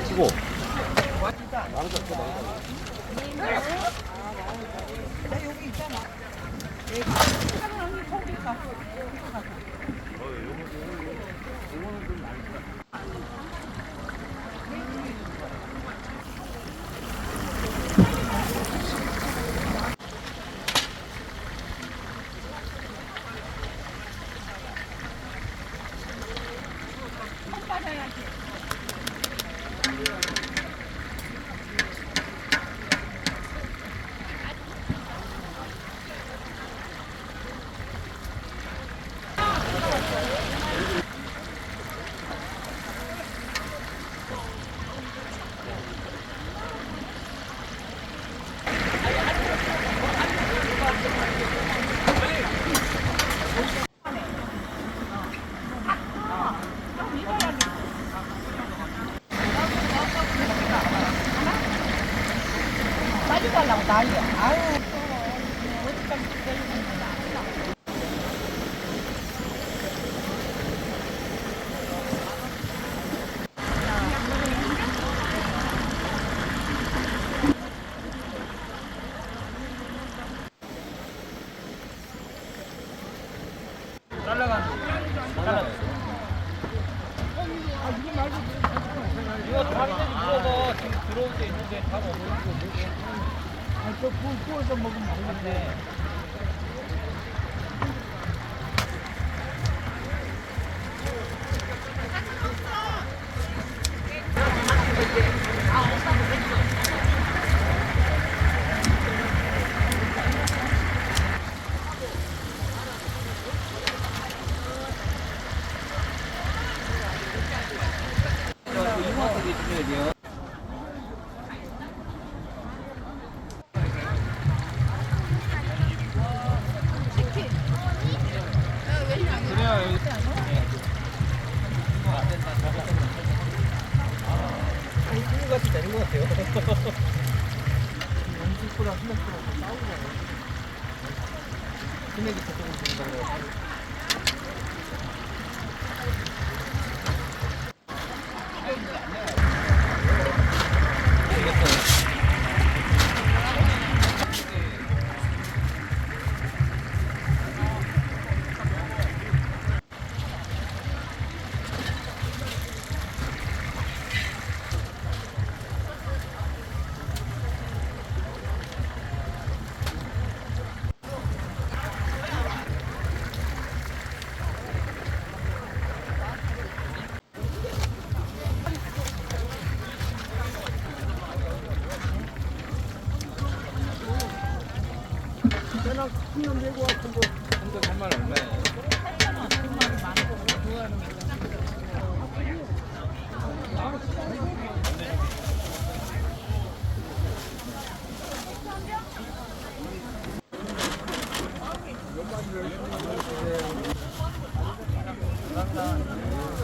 치고. 빠지고 하려고 난리야. 아유. 이거 다른 데도 물어봐. 지금 들어올 때 있는데 다 먹는 거 뭐지? 저 구워서 먹으면 되는데. 이모한테 주셔야 돼요. 그래야 여기 이거 안 된다. 같이 되는 것 같아요. 음식보다 스낵보다 싸우잖아. 스낵이 저쪽으로 된다고. 내가 큰놈 내고 왔던 거. 한돈 3만 얼마예요? 8,000원. 100만 원 많고 좋아하는 거.